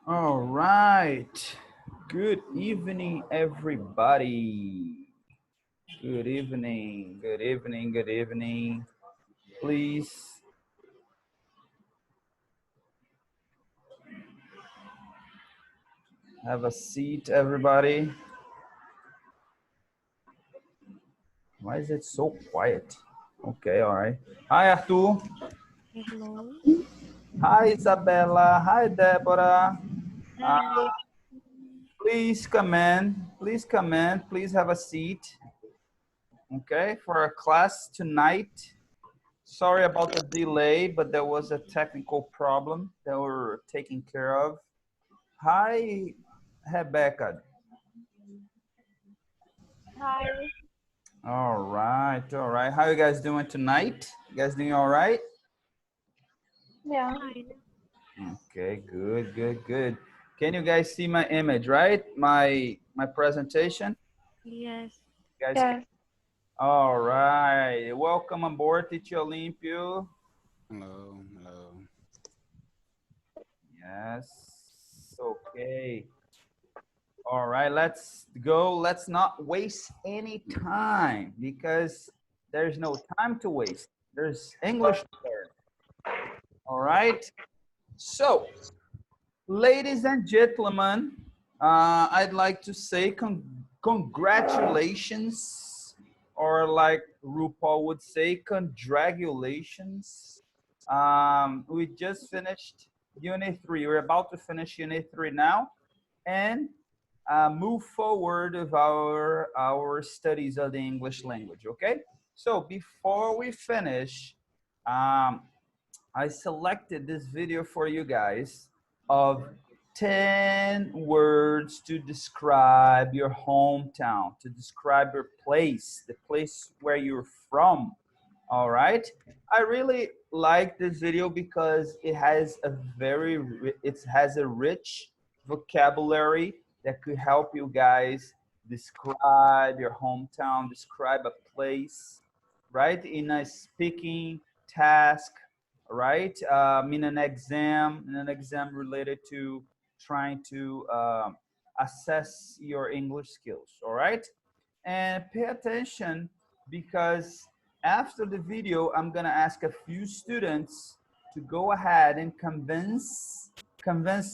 All right. Good evening, everybody. Good evening. Good evening. Good evening. Please have a seat, everybody. Why is it so quiet? Okay, all right. Hi, Arthur. Hello. Hi, Isabella. Hi, Deborah. Hi. Please come in. Please come in. Please have a seat. Okay, for our class tonight. Sorry about the delay, but there was a technical problem that we're taking care of. Hi, Rebecca. Hi. All right, all right. How you guys doing tonight? You guys doing all right? Yeah. Fine. Okay, good, good, good. Can you guys see my image, right? My presentation? Yes. You guys can. Yes. All right. Welcome aboard, Teacher Olympio. Hello, hello. Yes. Okay. All right, let's go. Let's not waste any time because there's no time to waste. There's English to learn. All right. So, ladies and gentlemen, I'd like to say congratulations, or like RuPaul would say, congratulations. We just finished Unit 3. We're about to finish Unit 3 now. And move forward with our studies of the English language, okay? So before we finish, I selected this video for you guys of 10 words to describe your hometown, to describe your place, the place where you're from, all right? I really like this video because it has a rich vocabulary that could help you guys describe your hometown, describe a place, right? In a speaking task, right? In an exam related to trying to assess your English skills, all right? And pay attention because after the video, I'm gonna ask a few students to go ahead and convince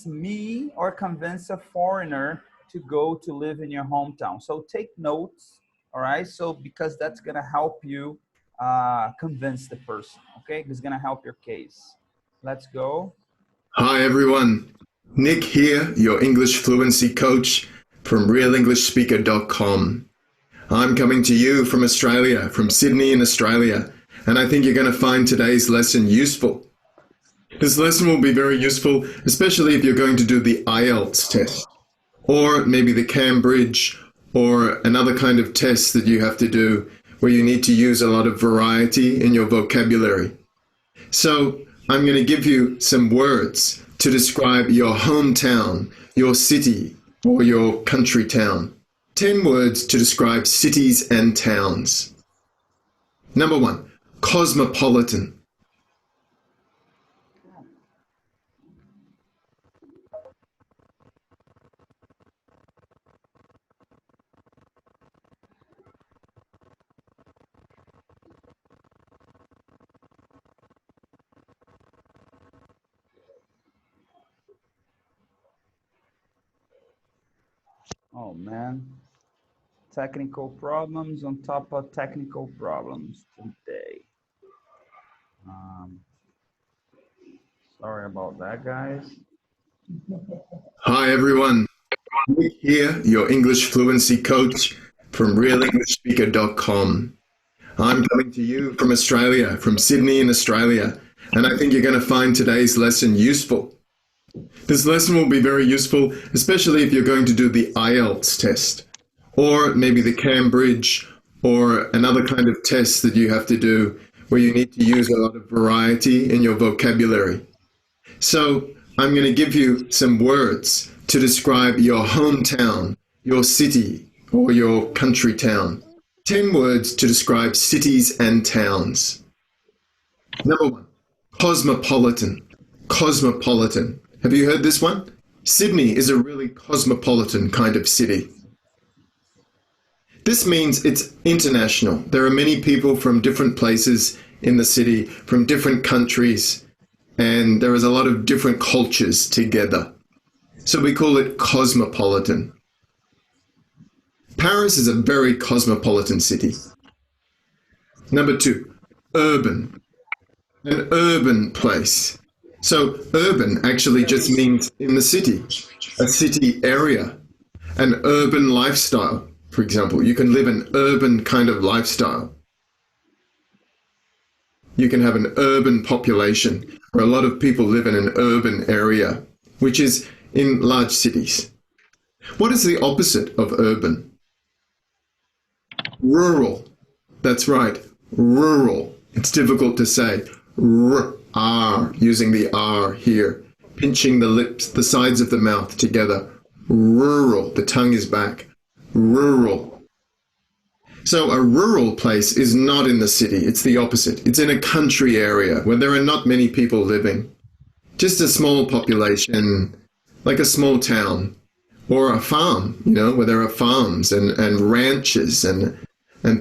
me or convince a foreigner to go to live in your hometown. So take notes, all right? So because that's gonna help you convince the person, okay? It's gonna help your case. Let's go. Hi everyone, Nick here, your English fluency coach from realengshlspeaker.com. I'm coming to you from Australia, from Sydney in Australia, and I think you're going to find today's lesson useful. This lesson will be very useful, especially if you're going to do the IELTS test, or maybe the Cambridge, or another kind of test that you have to do where you need to use a lot of variety in your vocabulary. So I'm going to give you some words to describe your hometown, your city, or your country town. 10 words to describe cities and towns. Number 1, cosmopolitan. Oh man, technical problems on top of technical problems today. Sorry about that, guys. Hi everyone, Nick here, your English fluency coach from realengshlspeaker.com. I'm coming to you from Australia, from Sydney in Australia, and I think you're going to find today's lesson useful. This lesson will be very useful, especially if you're going to do the IELTS test, or maybe the Cambridge, or another kind of test that you have to do where you need to use a lot of variety in your vocabulary. So I'm going to give you some words to describe your hometown, your city, or your country town. 10 words to describe cities and towns. Number 1, cosmopolitan. Cosmopolitan. Have you heard this one? Sydney is a really cosmopolitan kind of city. This means it's international. There are many people from different places in the city, from different countries, and there is a lot of different cultures together. So we call it cosmopolitan. Paris is a very cosmopolitan city. Number 2, urban. An urban place. So urban actually just means in the city, a city area, an urban lifestyle. For example, you can live an urban kind of lifestyle. You can have an urban population where a lot of people live in an urban area, which is in large cities. What is the opposite of urban? Rural. That's right, rural. It's difficult to say. R, using the R here, pinching the lips, the sides of the mouth together. Rural, the tongue is back. Rural. So a rural place is not in the city, it's the opposite. It's in a country area where there are not many people living. Just a small population, like a small town. Or a farm, you know, where there are farms and ranches and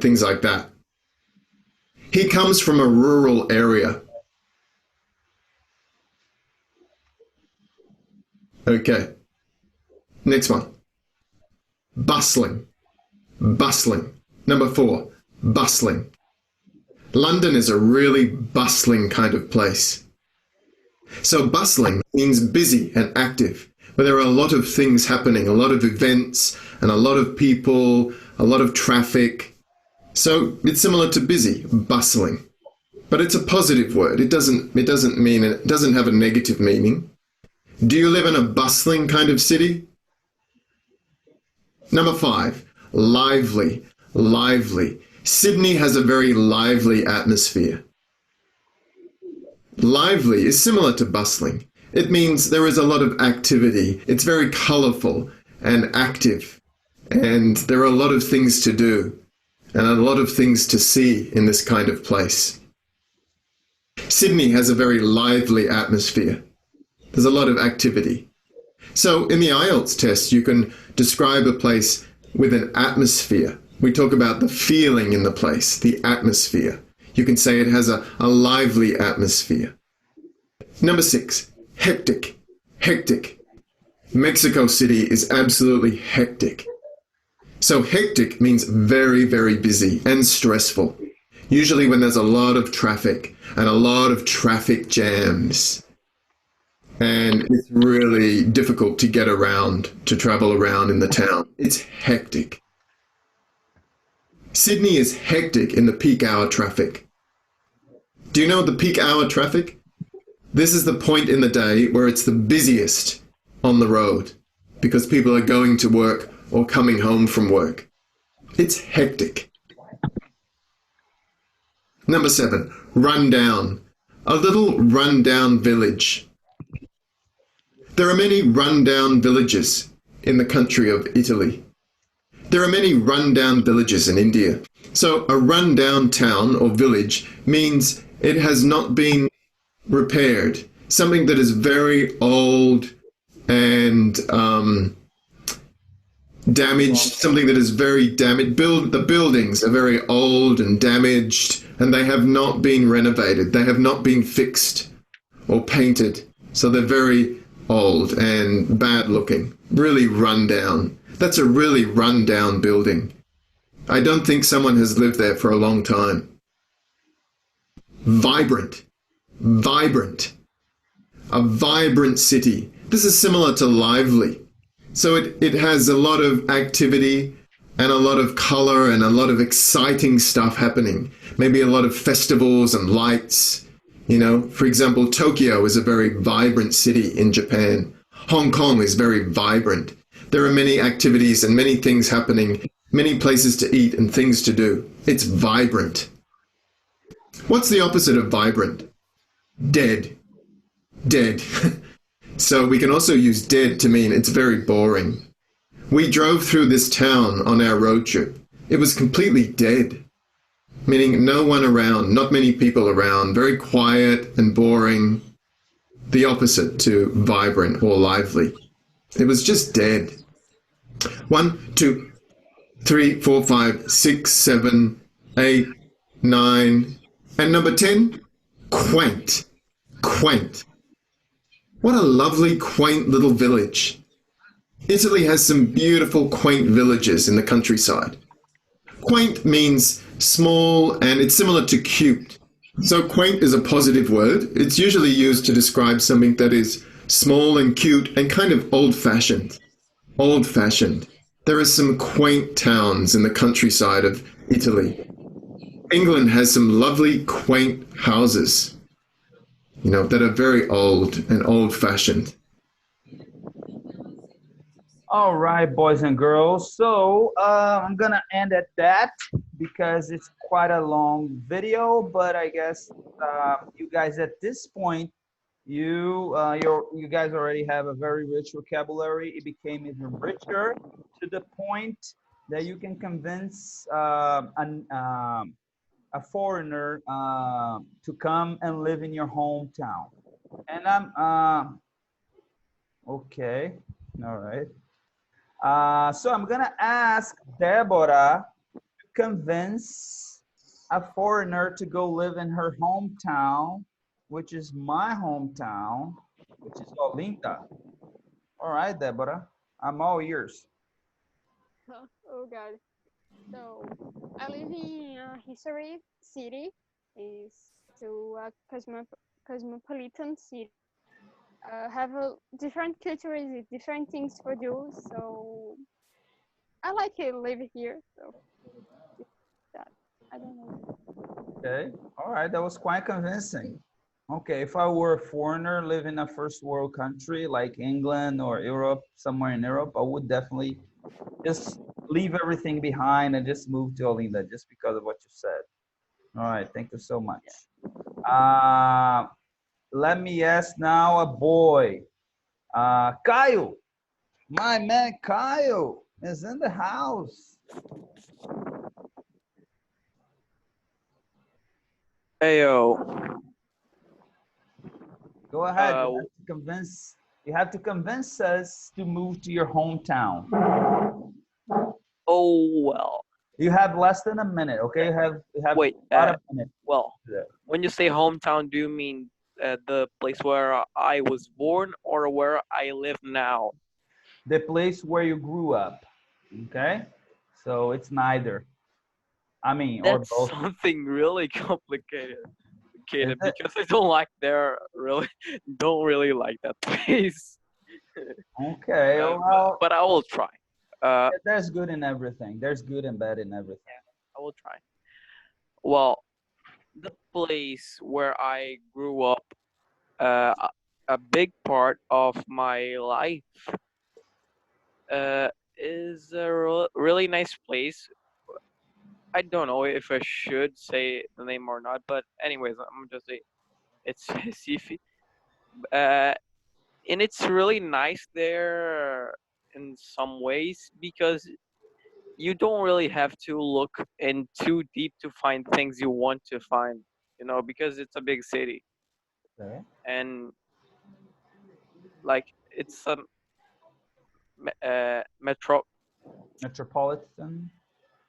things like that. He comes from a rural area. Okay. Next one. Bustling. Bustling. Number 4, bustling. London is a really bustling kind of place. So bustling means busy and active, where there are a lot of things happening, a lot of events, and a lot of people, a lot of traffic. So it's similar to busy, bustling. But it's a positive word. It doesn't have a negative meaning. Do you live in a bustling kind of city? Number 5, lively, lively. Sydney has a very lively atmosphere. Lively is similar to bustling. It means there is a lot of activity. It's very colourful and active. And there are a lot of things to do and a lot of things to see in this kind of place. Sydney has a very lively atmosphere. There's a lot of activity. So in the IELTS test, you can describe a place with an atmosphere. We talk about the feeling in the place, the atmosphere. You can say it has a lively atmosphere. Number 6, hectic. Hectic. Mexico City is absolutely hectic. So hectic means very, very busy and stressful. Usually when there's a lot of traffic and a lot of traffic jams. And it's really difficult to get around, to travel around in the town. It's hectic. Sydney is hectic in the peak hour traffic. Do you know the peak hour traffic? This is the point in the day where it's the busiest on the road because people are going to work or coming home from work. It's hectic. Number 7, rundown. A little rundown village. There are many rundown villages in the country of Italy. There are many rundown villages in India. So a rundown town or village means it has not been repaired. Something that is very old and damaged, something that is very damaged. The buildings are very old and damaged and they have not been renovated. They have not been fixed or painted. So they're very old and bad looking, really run down. That's a really run down building. I don't think someone has lived there for a long time. Vibrant. Vibrant. A vibrant city. This is similar to lively. So it has a lot of activity and a lot of color and a lot of exciting stuff happening. Maybe a lot of festivals and lights. You know, for example, Tokyo is a very vibrant city in Japan. Hong Kong is very vibrant. There are many activities and many things happening, many places to eat and things to do. It's vibrant. What's the opposite of vibrant? Dead. Dead. So we can also use dead to mean it's very boring. We drove through this town on our road trip. It was completely dead, meaning no one around, not many people around, very quiet and boring. The opposite to vibrant or lively. It was just dead. 1, 2, 3, 4, 5, 6, 7, 8, 9. And number 10, quaint. Quaint. What a lovely, quaint little village. Italy has some beautiful, quaint villages in the countryside. Quaint means small and it's similar to cute. So quaint is a positive word. It's usually used to describe something that is small and cute and kind of old-fashioned. Old-fashioned. There are some quaint towns in the countryside of Italy. England has some lovely, quaint houses, that are very old and old-fashioned. All right, boys and girls. So I'm gonna end at that because it's quite a long video. But I guess you guys at this point, you guys already have a very rich vocabulary. It became even richer to the point that you can convince a foreigner to come and live in your hometown. And I'm okay. All right. So I'm gonna ask Deborah to convince a foreigner to go live in her hometown, which is my hometown, which is Olinda. All right, Deborah, I'm all ears. Oh God. So I live in a history city. Is to a cosmopolitan city. Have a different cultures, different things for do. So I like it live here. So that I don't know. Okay, all right, that was quite convincing. Okay, if I were a foreigner living in a first world country like England or Europe, somewhere in Europe, I would definitely just leave everything behind and just move to Olinda just because of what you said. All right, thank you so much. Let me ask now a boy. Kyle, my man Kyle is in the house. Heyo. Go ahead. You have to convince us to move to your hometown. Oh well. You have less than a minute, okay? You have Wait. about a minute. Well, when you say hometown, do you mean the place where I was born or where I live now? The place where you grew up, okay? So it's neither. I mean, or That's both. something really complicated. Is it? Because I don't really like that place. Okay, well, but I will try. there's good in everything. There's good and bad in everything. I will try. Well, the place where I grew up, a big part of my life, is a really nice place. I don't know if I should say the name or not, but anyways, I'm just say it's Recife. Uh, and it's really nice there in some ways because you don't really have to look in too deep to find things you want to find, because it's a big city Okay. and like it's a metro. Metropolitan.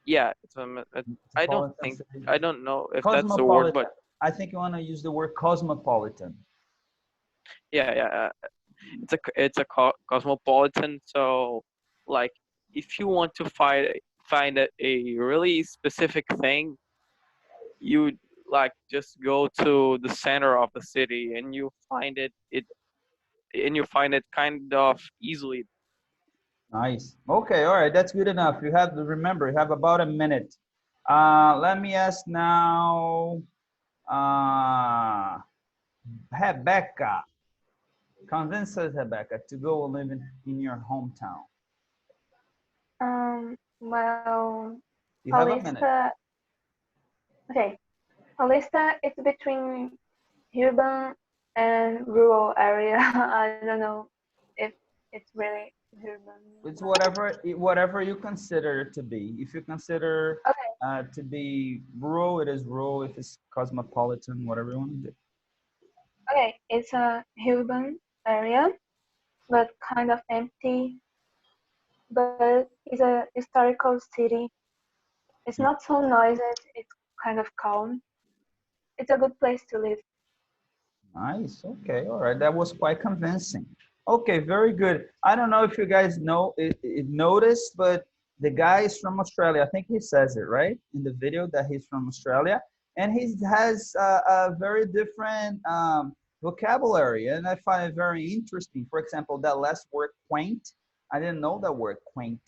Yeah, I Metropolitan city. I don't know if that's a word, Cosmopolitan. but I think you want to use the word cosmopolitan. yeah, it's a cosmopolitan. So like if you want to find a really specific thing, you like just go to the center of the city and you find it kind of easily. Nice. Okay, all right, that's good enough. You have to remember, you have about a minute. Let me ask now, Rebecca. Convince us, Rebecca, to go live in your hometown. Well, You have a minute. Paulista, okay. Paulista, it's between urban and rural area. I don't know if it's really urban. It's whatever you consider it to be. If you consider Okay. to be rural, it is rural. If it's cosmopolitan, whatever you want to do. Okay, it's a urban area. but kind of empty. But it's a historical city. It's not so noisy, it's kind of calm. It's a good place to live. Nice. Okay. All right. That was quite convincing. Okay. Very good. I don't know if you guys know it noticed, but the guy is from Australia. I think he says it right in the video that he's from Australia, and he has a very different vocabulary, and I find it very interesting. For example, that last word "quaint." I didn't know that word "quaint,"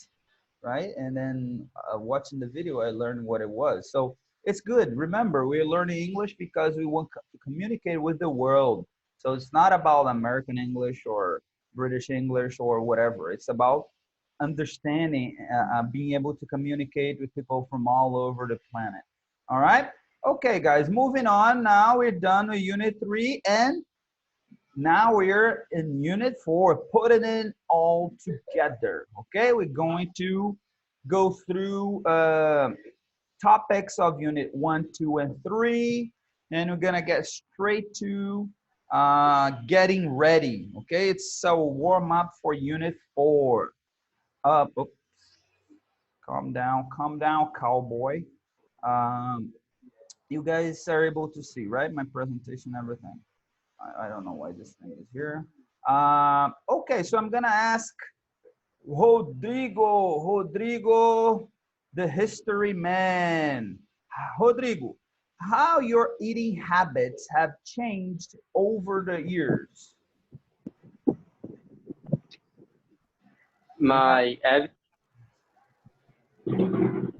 right? And then watching the video, I learned what it was. So it's good. Remember, we're learning English because we want to communicate with the world. So it's not about American English or British English or whatever. It's about understanding, being able to communicate with people from all over the planet. All right. Okay, guys, moving on. Now we're done with Unit 3 and now we're in Unit 4, putting it all together. Okay, we're going to go through topics of Unit 1, 2, and 3, and we're gonna get straight to getting ready. Okay, it's a warm up for Unit 4. Oops, calm down, cowboy. Um, you guys are able to see, right? My presentation, everything. I don't know why this thing is here. Okay, so I'm gonna ask Rodrigo, the history man. Rodrigo, how your eating habits have changed over the years? My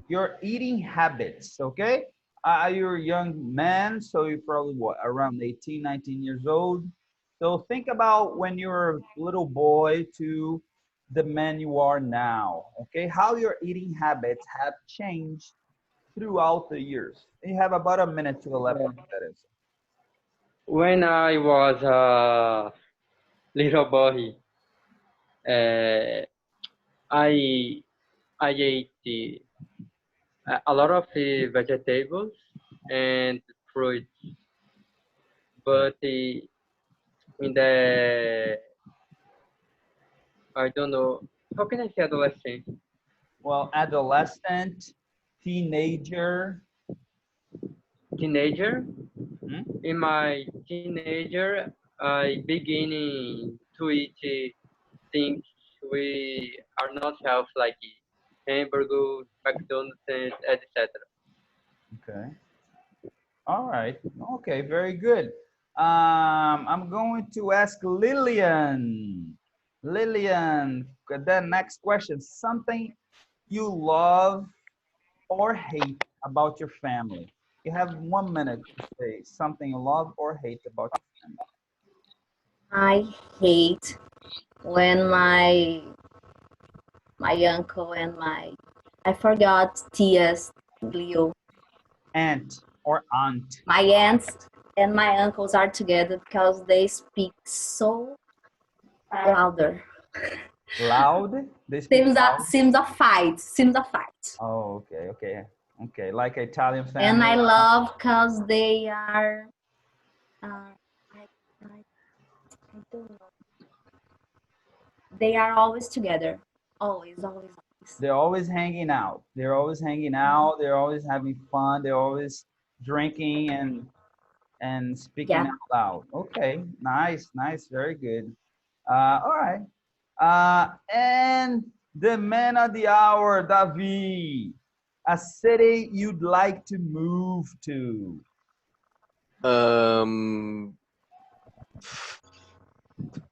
Your eating habits, okay? You're a young man, so you're probably what, around 18, 19 years old. So think about when you were a little boy to the man you are now, okay? How your eating habits have changed throughout the years. You have about a minute to elaborate that is. when I was a little boy, uh, I I ate a lot of vegetables and fruits, but in the I don't know how can I say adolescent. Well, adolescent, teenager. Teenager. Hmm? In my teenager, I beginning to eat things we are not health like hamburgers, McDonald's, and etc. Okay. All right. Okay, very good. I'm going to ask Lillian. Lillian, the next question. Something you love or hate about your family. You have 1 minute to say something you love or hate about your family. I hate when my uncle and I forgot Tia's Leo. Aunt or aunt. My aunts and my uncles are together because they speak so louder. Loud? They speak Seems loud? seems a fight. Oh, okay, okay. Okay, like Italian family. And I love because they are I don't know. They are always together. Always, always, always. They're always hanging out. They're always hanging out. They're always having fun. They're always drinking and speaking Yeah. out loud. Okay, nice, nice, very good. All right. And the man of the hour, David. A city you'd like to move to.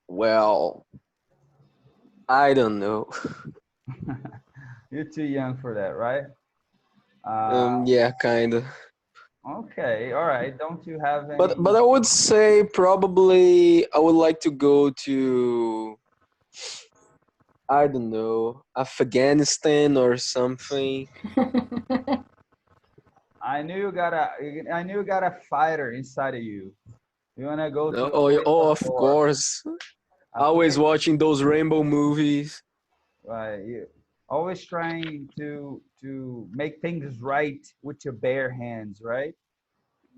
Well, I don't know. You're too young for that, right? Yeah, kind of. Okay, all right. Don't you have any? But I would say probably I would like to go to, I don't know, Afghanistan or something. I knew you got a fighter inside of you. You wanna go to? Oh, of course. Always watching those rainbow movies. Right. You always trying to make things right with your bare hands, right?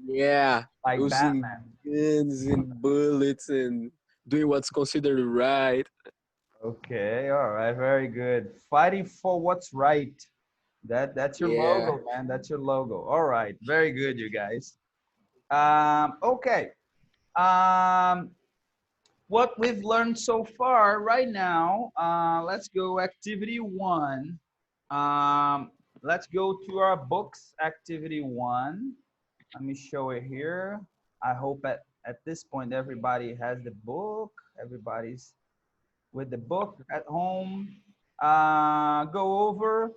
Yeah, Like using Batman. guns and bullets and doing what's considered right. Okay, all right, very good. Fighting for what's right. That's your Yeah. logo, man. That's your logo. All right, very good, you guys. Okay. Um, what we've learned so far right now, let's go activity one. Let's go to our books, activity one. Let me show it here. I hope at this point everybody has the book. Everybody's with the book at home. Go over.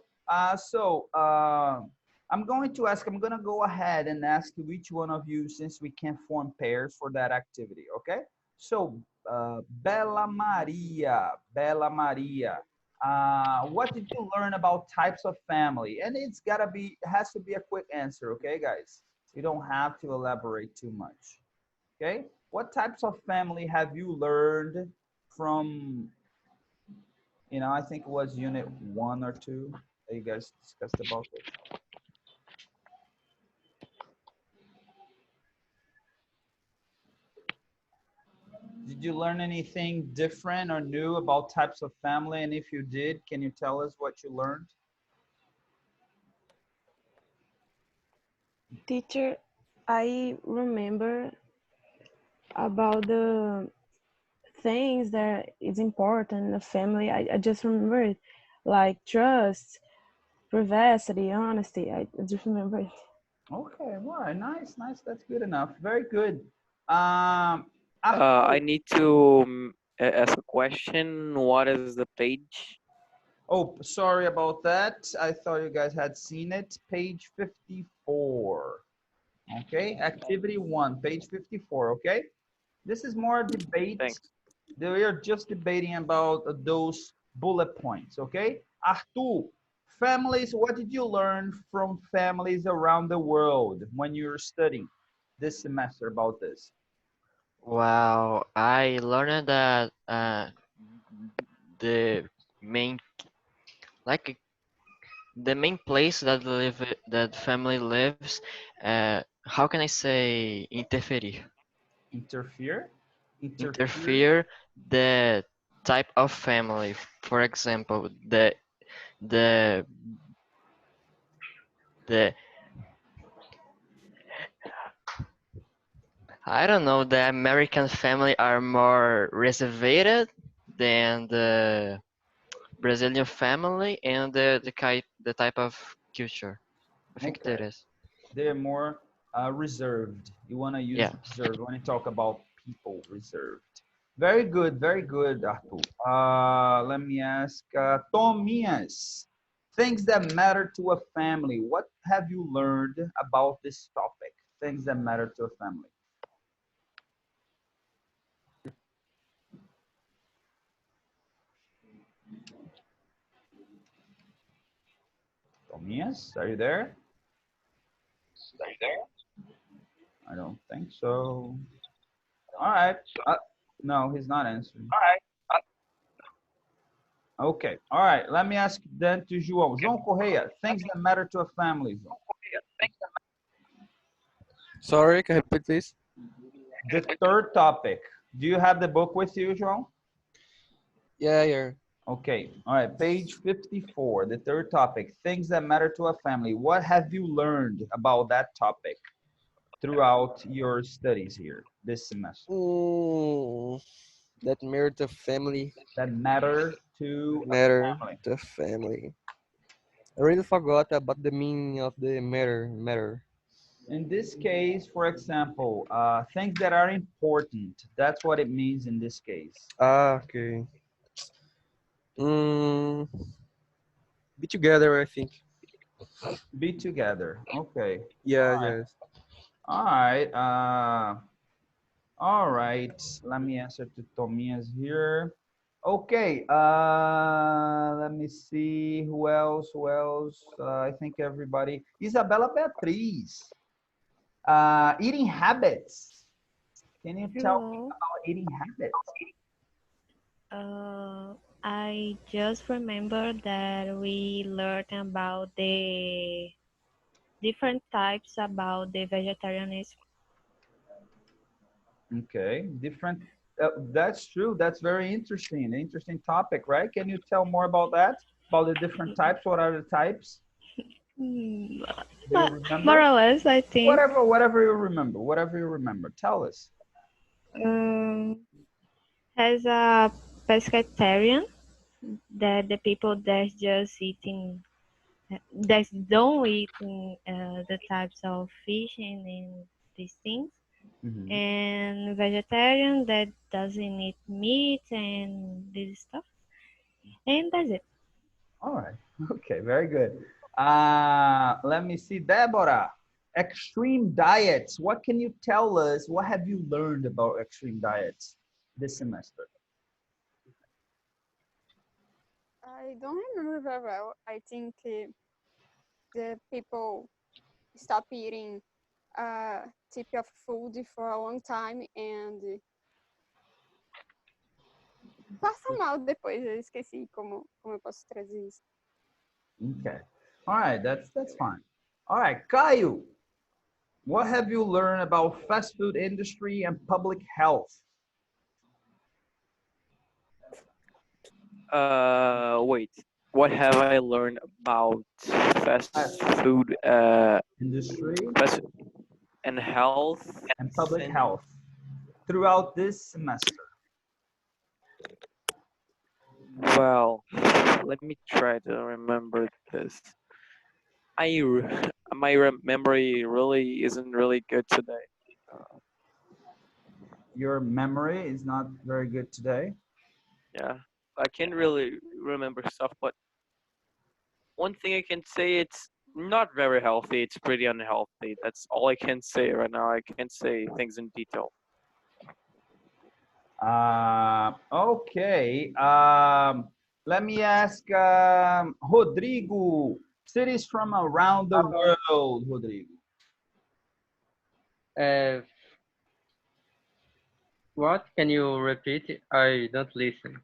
I'm going to ask, I'm going to go ahead and ask each one of you since we can form pairs for that activity, okay? So, Bella Maria, what did you learn about types of family? And it's gotta be, it has to be a quick answer, okay, guys? You don't have to elaborate too much, okay? What types of family have you learned from, I think it was unit 1 or 2 that you guys discussed about this. Did you learn anything different or new about types of family? And if you did, can you tell us what you learned? Teacher, I remember about the things that is important in the family. I just remember it, like trust, privacy, honesty. I just remember it. Okay, all right, nice, nice. That's good enough. Very good. I Arthur. need to ask a question. What is the page? Oh, sorry about that. I thought you guys had seen it. Page 54. Okay, activity 1, page 54, okay? This is more debate. Thanks. We are just debating about those bullet points, okay? Arthur, families, what did you learn from families around the world when you were studying this semester about this? Well, I learned that the main like the main place that family lives, how can I say interfere? Interfere? Interfere? Interfere the type of family. For example, the the I don't know, the American family are more reserved than the Brazilian family and the type of culture. I think Okay. that is. They're more reserved. You want to use Yeah. reserved when you talk about people reserved. Very good, Arthur. Let me ask Tomias. Things that matter to a family. What have you learned about this topic? Things that matter to a family. Tomias, are you there? I don't think so. All right. No, he's not answering. Okay. All right. Let me ask then to João. João Correia, things that matter to a family, João. Sorry, can you repeat, please? The third topic. Do you have the book with you, João? Yeah, yeah. Okay. All right. Page 54, the third topic, things that matter to a family. What have you learned about that topic throughout your studies here this semester? That matter to family. That matter to a Matter family. to family. I really forgot about the meaning of the matter. In this case, for example, things that are important. That's what it means in this case. Ah, okay. Be together, I think. Be together. Okay. Yeah, All right. yes. All right. All right. Let me answer to Tomias here. Okay. Let me see. Who else? Who else? I think everybody. Isabella Beatriz. Eating habits. Can you tell me Hello. about eating habits? I just remember that we learned about the different types about the vegetarianism. Okay. Different That's true. That's very interesting. Interesting topic, right? Can you tell more about that? About the different types? What are the types? Mm, Do you more remember? or less, I think. Whatever you remember. Whatever you remember. Tell us. Um, has a pescatarian that the people that's just eating that don't eat the types of fish and these things, Mhm. and vegetarian that doesn't eat meat and this stuff, and that's it. All right. Okay. Very good. Let me see, Deborah. Extreme diets. What can you tell us? What have you learned about extreme diets this semester? I don't remember very well. I think the people stop eating type of food for a long time and passa mal depois. Eu esqueci como eu posso trazer isso. Okay. All right. That's fine. All right, Caio. What have you learned about fast food industry and public health? Wait. What have I learned about fast Fast food industry fast and health? and public health throughout this semester. Well, let me try to remember this. My memory really isn't really good today. Your memory is not very good today. Yeah, I can't really remember stuff, but one thing I can say, it's not very healthy. It's pretty unhealthy. That's all I can say right now. I can't say things in detail. Okay. Let me ask Rodrigo. Cities from around the world, Rodrigo. Uh, what? Can you repeat? I don't listen.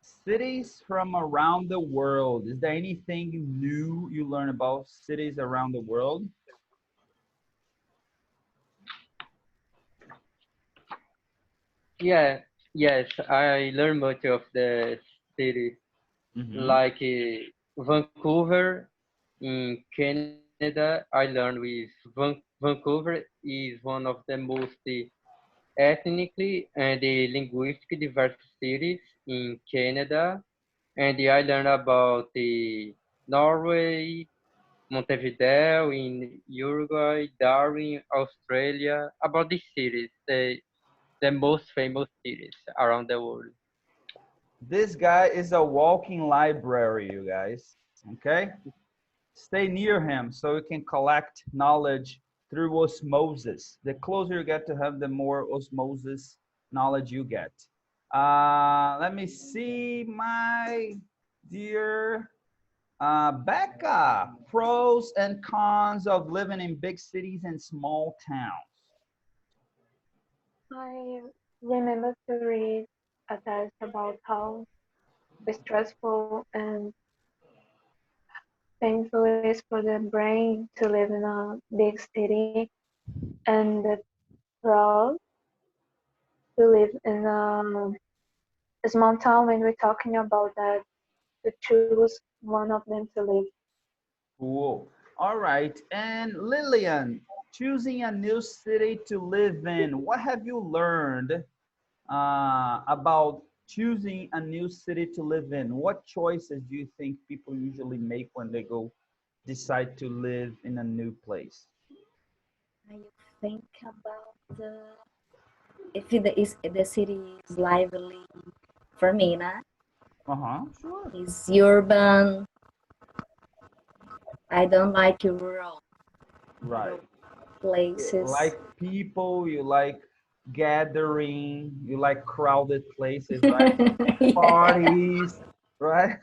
Cities from around the world. Is there anything new you learn about cities around the world? Yeah, yes, I learned much of the city, Mhm. like Vancouver in Canada. I learned with Vancouver is one of the most ethnically and linguistically diverse cities in Canada, and I learned about the Norway, Montevideo in Uruguay, Darwin, Australia, about these cities, the most famous cities around the world. This guy is a walking library, you guys. Okay? Stay near him so you can collect knowledge through osmosis. The closer you get to him, the more osmosis knowledge you get. Let me see, my dear Becca. Pros and cons of living in big cities and small towns. I remember to read a text about how stressful and painful it is for the brain to live in a big city, and the pros to live in a small town when we're talking about that, to choose one of them to live. Cool. All right. And Lillian, choosing a new city to live in. What have you learned about choosing a new city to live in? What choices do you think people usually make when they go decide to live in a new place? I think about if the city is lively for me, nah? Sure. It's urban. I don't like rural Right. places. Like people, you like gathering, you like crowded places, right? Yeah. Parties, right?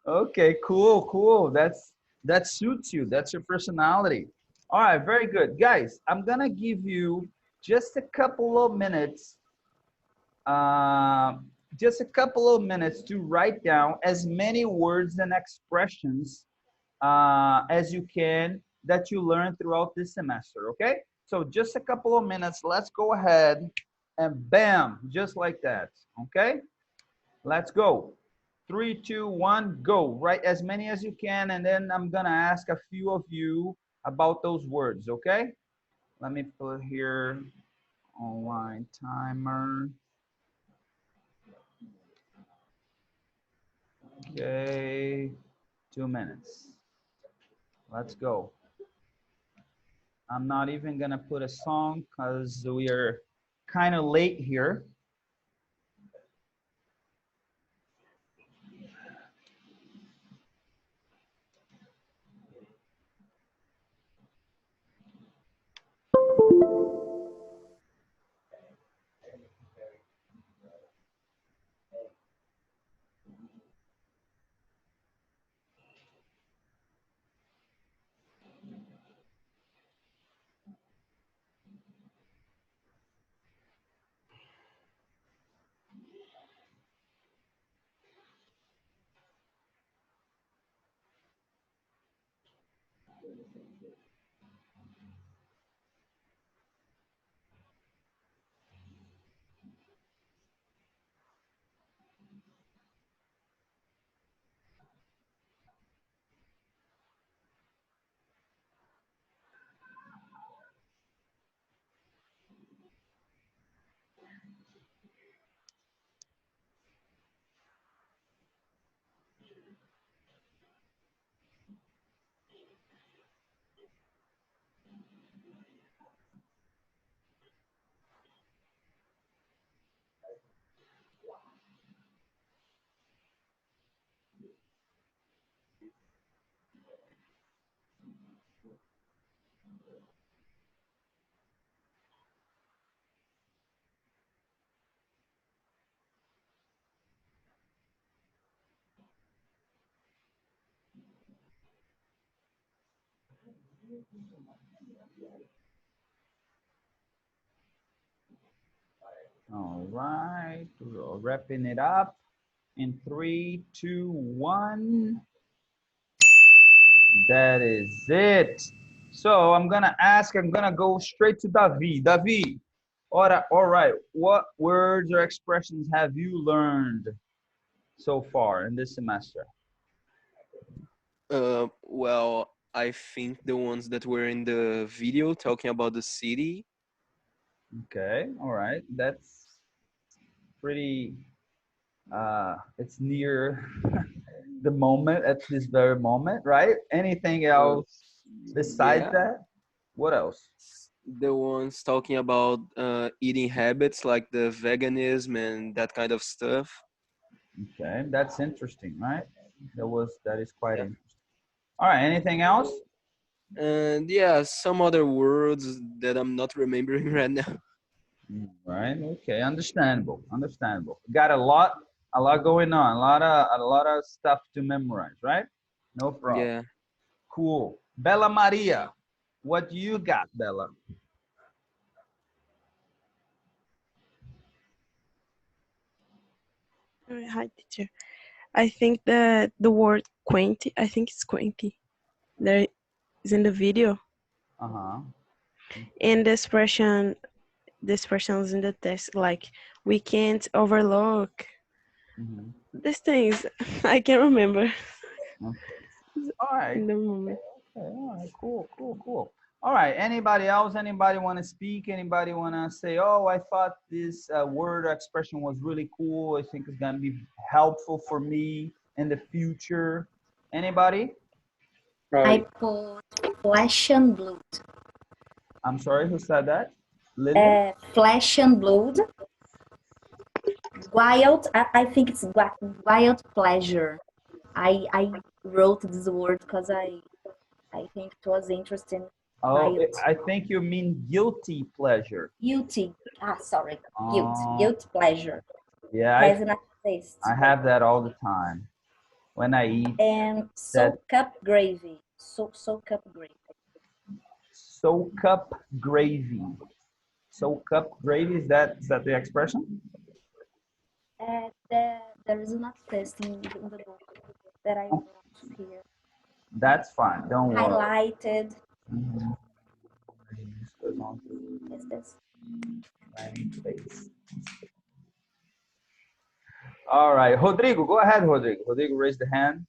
Okay, cool, cool. That suits you. That's your personality. All right, very good. Guys, I'm gonna give you just a couple of minutes, uh, just a couple of minutes to write down as many words and expressions as you can that you learn throughout this semester, okay? So just a couple of minutes. Let's go ahead and bam, just like that. Okay, let's go. 3, 2, 1, go. Write as many as you can, and then I'm gonna ask a few of you about those words, okay? Let me put here online timer. Okay, 2 minutes. Let's go. I'm not even gonna put a song because we are kind of late here. All right, we're wrapping it up in 3, 2, 1. That is it. So I'm gonna go straight to Davi. Davi, all right, what words or expressions have you learned so far in this semester? Well, I think the ones that were in the video talking about the city. Okay, all right, that's pretty, it's near the moment, at this very moment, right? Anything Uh, else besides yeah, that? What else? the ones talking about eating habits like the veganism and that kind of stuff. Okay, that's interesting, right? That is quite Yeah. interesting. All right, anything else? And yeah, some other words that I'm not remembering right now. Right. Okay. Understandable. Understandable. Got a lot going on. A lot of stuff to memorize. Right. No problem. Yeah. Cool. Bella Maria, what you got, Bella? Hi, teacher. I think that the word quaint, I think it's quainty. There is in the video. Uh huh. And the expressions in the text, like we can't overlook Mm-hmm. these things. I can't remember Okay. All right. in the moment. Okay. All right. Cool. Cool. Cool. All right. Anybody else? Anybody want to speak? Anybody want to say, "Oh, I thought this word or expression was really cool. I think it's gonna be helpful for me in the future." Anybody? I put flesh and blood. I'm sorry. Who said that? Lily? Flesh and blood. Wild, I think it's wild pleasure. I wrote this word because I think it was interesting. Oh, Wild. I think you mean guilty pleasure. Guilty. Sorry. Guilt. Oh, Guilt pleasure. yeah, Has a nice taste. I have that all the time when I eat And that soak up gravy. Soak up gravy. soak up gravy. Soak up gravy, is that the expression? There is not taste in the book that I wrote here. That's fine, don't worry. Highlighted. Mhm. Is this? Planning place. All right, Rodrigo, go ahead, Rodrigo. Rodrigo, raise the hand.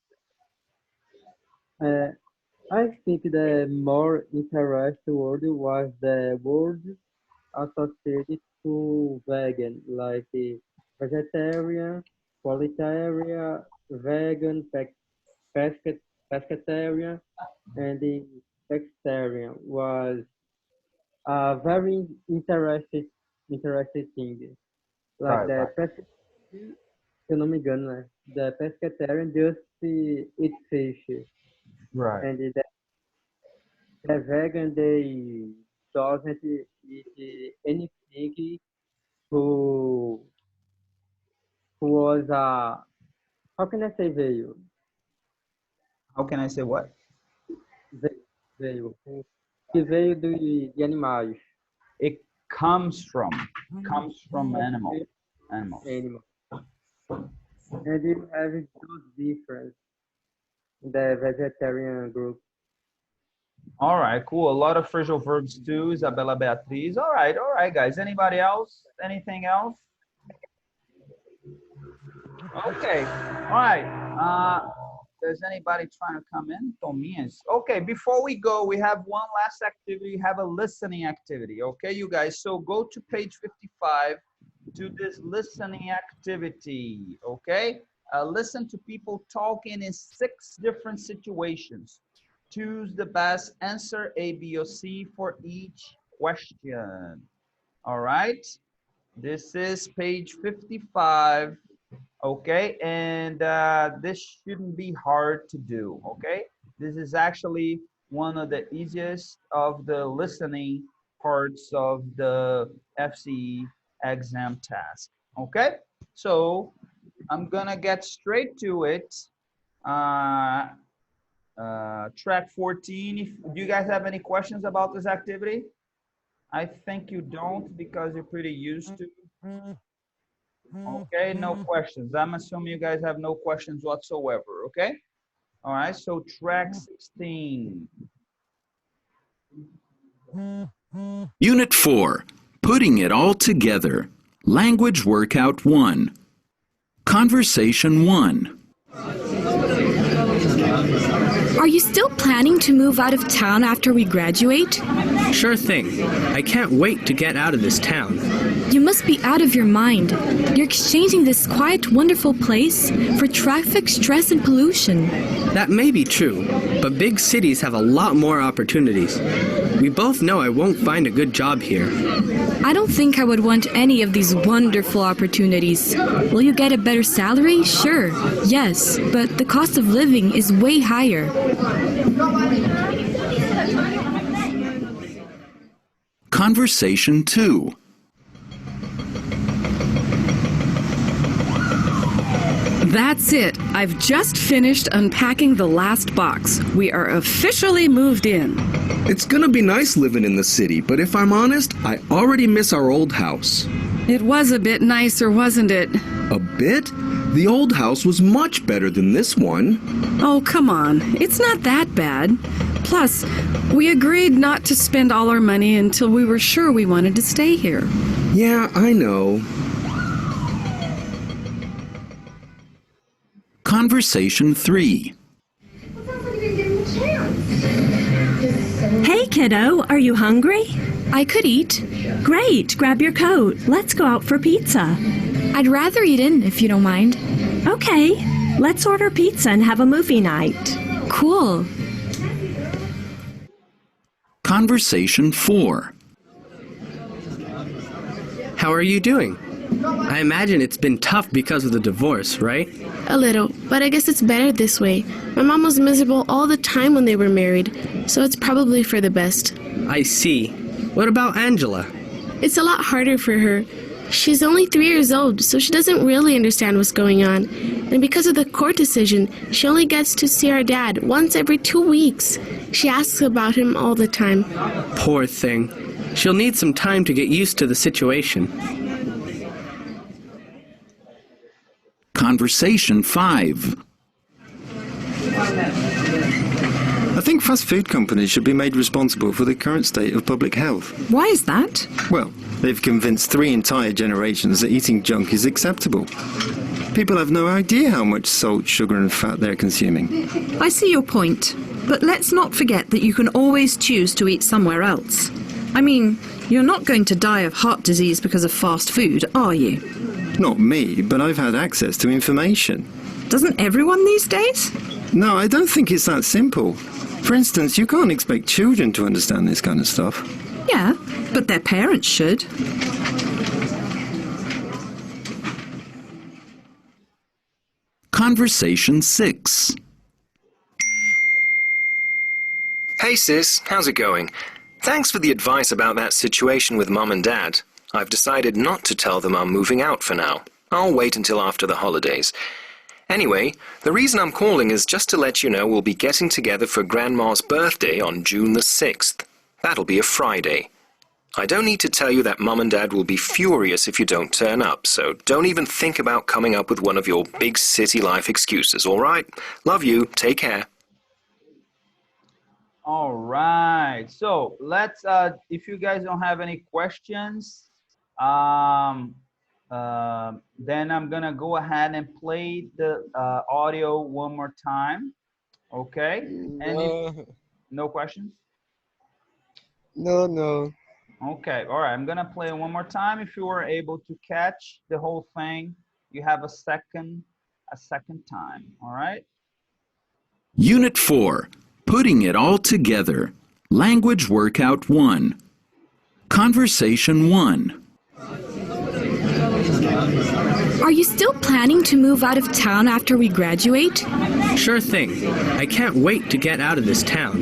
I think the more interesting word was the word associated to vegan, like vegetarian, qualitarian, vegan, pescatarian, and the vegetarian was a very interesting thing. Like Right, the right. se eu não me engano, né? The pescatarian just eat fish, Right. and the vegan they doesn't eat anything who was how can I say veio? How can I say what? Veio. Que veio de animais. It comes from animals. Animal. And you have those difference in the vegetarian group. All right, cool. A lot of phrasal verbs too, Isabella Beatriz. All right, guys. Anybody else? Anything else? Okay, all right. Does anybody trying to come in? Tominhas. Okay, before we go, we have one last activity. We have a listening activity. Okay, you guys. So go to page 55 to this listening activity. Okay, listen to people talking in 6 different situations. Choose the best answer A, B, or C for each question. All right, this is page 55. Okay, and this shouldn't be hard to do. Okay, this is actually one of the easiest of the listening parts of the FCE exam task. Okay, so I'm gonna get straight to it. Track 14. Do you guys have any questions about this activity? I think you don't, because you're pretty used to. Okay, no questions. I'm assuming you guys have no questions whatsoever, okay? All right, so track 16. Unit 4, Putting It All Together. Language Workout 1. Conversation 1. Are you still planning to move out of town after we graduate? Sure thing. I can't wait to get out of this town. You must be out of your mind. You're exchanging this quiet, wonderful place for traffic, stress, and pollution. That may be true, but big cities have a lot more opportunities. We both know I won't find a good job here. I don't think I would want any of these wonderful opportunities. Will you get a better salary? Sure, yes, but the cost of living is way higher. Conversation 2. That's it. I've just finished unpacking the last box. We are officially moved in. It's gonna be nice living in the city, but if I'm honest, I already miss our old house. It was a bit nicer, wasn't it? A bit? The old house was much better than this one. Oh, come on. It's not that bad. Plus, we agreed not to spend all our money until we were sure we wanted to stay here. Yeah, I know. Conversation 3. Hey, kiddo, are you hungry? I could eat. Great, grab your coat. Let's go out for pizza. I'd rather eat in, if you don't mind. Okay, let's order pizza and have a movie night. Cool. Conversation 4. How are you doing? I imagine it's been tough because of the divorce, right? A little, but I guess it's better this way. My mom was miserable all the time when they were married, so it's probably for the best. I see. What about Angela? It's a lot harder for her. She's only 3 years old, so she doesn't really understand what's going on. And because of the court decision, she only gets to see our dad once every 2 weeks. She asks about him all the time. Poor thing. She'll need some time to get used to the situation. Conversation 5. I think fast food companies should be made responsible for the current state of public health. Why is that? Well, they've convinced 3 entire generations that eating junk is acceptable. People have no idea how much salt, sugar and fat they're consuming. I see your point, but let's not forget that you can always choose to eat somewhere else. I mean, you're not going to die of heart disease because of fast food, are you? Not me, but I've had access to information. Doesn't everyone these days? No, I don't think it's that simple. For instance, you can't expect children to understand this kind of stuff. Yeah, but their parents should. Conversation 6. Hey sis, how's it going? Thanks for the advice about that situation with Mom and Dad. I've decided not to tell them I'm moving out for now. I'll wait until after the holidays. Anyway, the reason I'm calling is just to let you know we'll be getting together for Grandma's birthday on June the 6th. That'll be a Friday. I don't need to tell you that Mom and Dad will be furious if you don't turn up, so don't even think about coming up with one of your big city life excuses, all right? Love you. Take care. All right. So let's, if you guys don't have any questions, then I'm gonna go ahead and play the audio one more time. Okay. And no questions? No. Okay. All right. I'm gonna play it one more time. If you were able to catch the whole thing, you have a second time. All right. Unit 4. Putting it all together. Language Workout 1. Conversation 1. Are you still planning to move out of town after we graduate? Sure thing. I can't wait to get out of this town.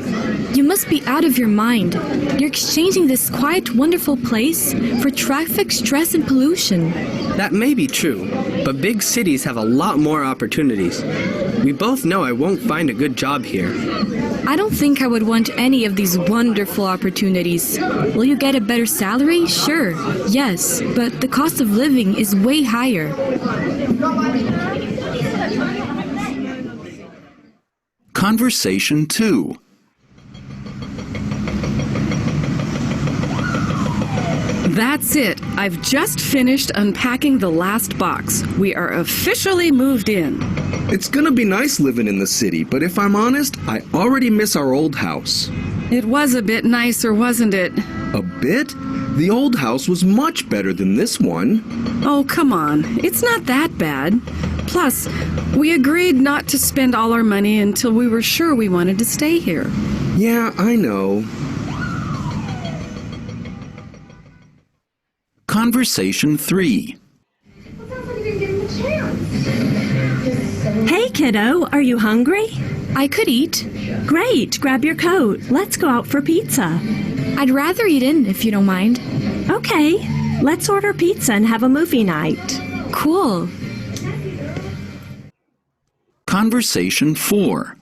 You must be out of your mind. You're exchanging this quiet, wonderful place for traffic, stress, and pollution. That may be true, but big cities have a lot more opportunities. We both know I won't find a good job here. I don't think I would want any of these wonderful opportunities. Will you get a better salary? Sure, yes, but the cost of living is way higher. Conversation 2. That's it. I've just finished unpacking the last box. We are officially moved in. It's gonna be nice living in the city, but if I'm honest, I already miss our old house. It was a bit nicer, wasn't it? A bit? The old house was much better than this one. Oh, come on. It's not that bad. Plus, we agreed not to spend all our money until we were sure we wanted to stay here. Yeah, I know. Conversation 3. Hey, kiddo, are you hungry? I could eat. Great, grab your coat. Let's go out for pizza. I'd rather eat in, if you don't mind. Okay, let's order pizza and have a movie night. Cool. Conversation 4.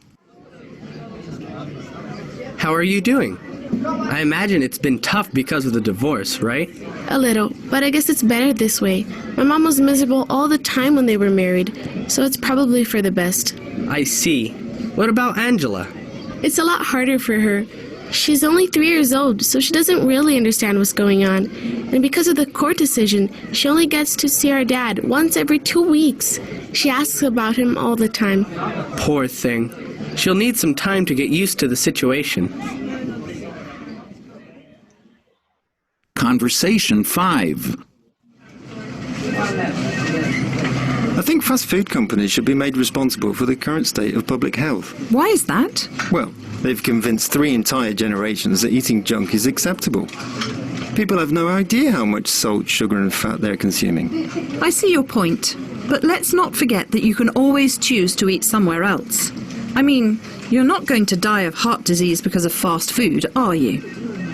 How are you doing? I imagine it's been tough because of the divorce, right? A little, but I guess it's better this way. My mom was miserable all the time when they were married, so it's probably for the best. I see. What about Angela? It's a lot harder for her. She's only 3 years old, so she doesn't really understand what's going on. And because of the court decision, she only gets to see our dad once every 2 weeks. She asks about him all the time. Poor thing. She'll need some time to get used to the situation. Conversation 5. I think fast food companies should be made responsible for the current state of public health. Why is that? Well, they've convinced 3 entire generations that eating junk is acceptable. People have no idea how much salt, sugar and fat they're consuming. I see your point, but let's not forget that you can always choose to eat somewhere else. I mean, you're not going to die of heart disease because of fast food, are you?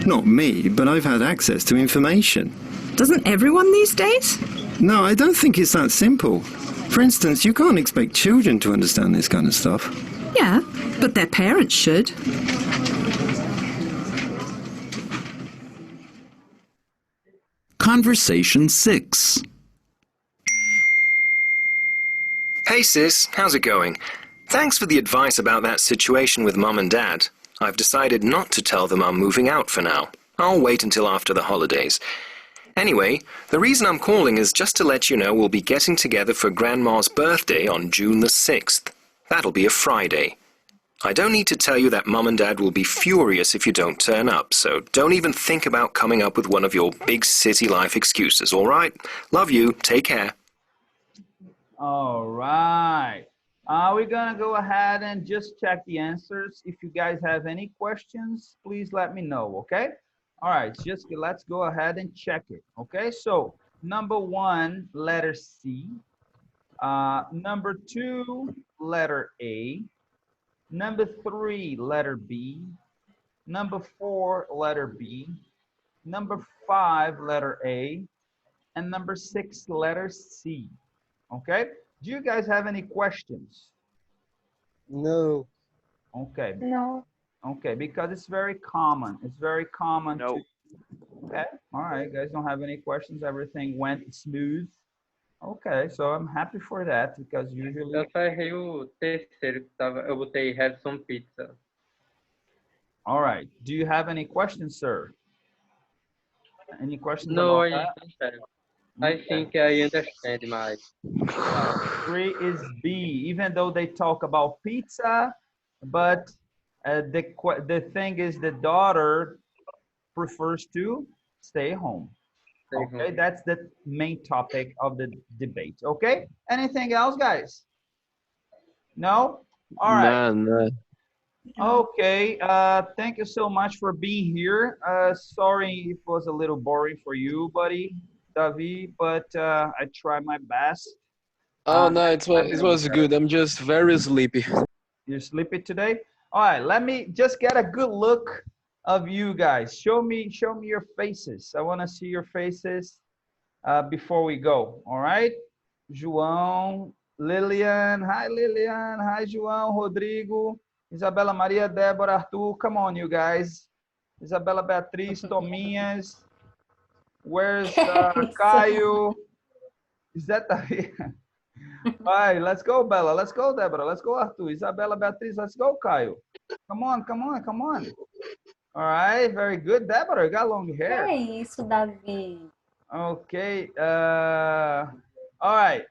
Not me, but I've had access to information. Doesn't everyone these days? No, I don't think it's that simple. For instance, you can't expect children to understand this kind of stuff. Yeah, but their parents should. Conversation 6. Hey sis, how's it going? Thanks for the advice about that situation with Mom and Dad. I've decided not to tell them I'm moving out for now. I'll wait until after the holidays. Anyway, the reason I'm calling is just to let you know we'll be getting together for Grandma's birthday on June the 6th. That'll be a Friday. I don't need to tell you that Mum and Dad will be furious if you don't turn up, so don't even think about coming up with one of your big city life excuses, all right? Love you. Take care. All right. We're gonna go ahead and just check the answers. If you guys have any questions, please let me know, okay? All right, just let's go ahead and check it, okay? So number 1, letter C. Number 2, letter A. Number 3, letter B. Number 4, letter B. Number 5, letter A. And number 6, letter C. Okay? Do you guys have any questions? No. Okay. No. Okay, because it's very common. It's very common No. to... Okay, all right, guys don't have any questions. Everything went smooth. Okay, so I'm happy for that because usually... Eu só errei o terceiro que tava. Eu botei have some pizza. All right. Do you have any questions, sir? Any questions No, about I that? understand. I think I understand, Mike. 3 is B, even though they talk about pizza, but the thing is the daughter prefers to stay home. Okay, that's the main topic of the debate. Okay, anything else, guys? No? All right. No. Okay, thank you so much for being here. Sorry if it was a little boring for you, buddy, Davi, but I tried my best. Oh no, it was good. I'm just very sleepy. You're sleepy today? All right, let me just get a good look of you guys. Show me your faces. I want to see your faces before we go. All right, João, Lilian. Hi, Lilian. Hi, João, Rodrigo, Isabela Maria, Débora, Arthur. Come on, you guys. Isabela Beatriz, Tominhas. Where's Caio? Is that the... All right, let's go, Bella. Let's go, Deborah. Let's go, Arthur. Isabela, Beatriz. Let's go, Caio. Come on, come on, come on. All right, very good. Deborah, you got long hair. Que é isso, Davi? Okay. All right.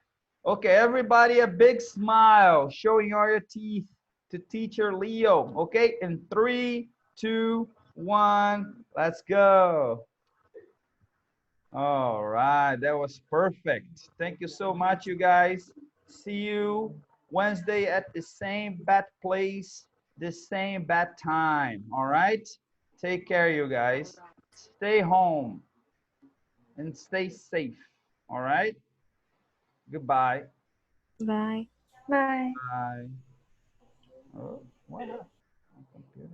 Okay, everybody, a big smile, showing all your teeth to teacher Leo. Okay, in 3, 2, 1, let's go. All right, that was perfect. Thank you so much, you guys. See you Wednesday at the same bad place, the same bad time. All right, take care, you guys. Stay home and stay safe. All right, goodbye. Bye. Bye. Bye. Oh, what happened? My computer.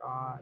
Screenshot.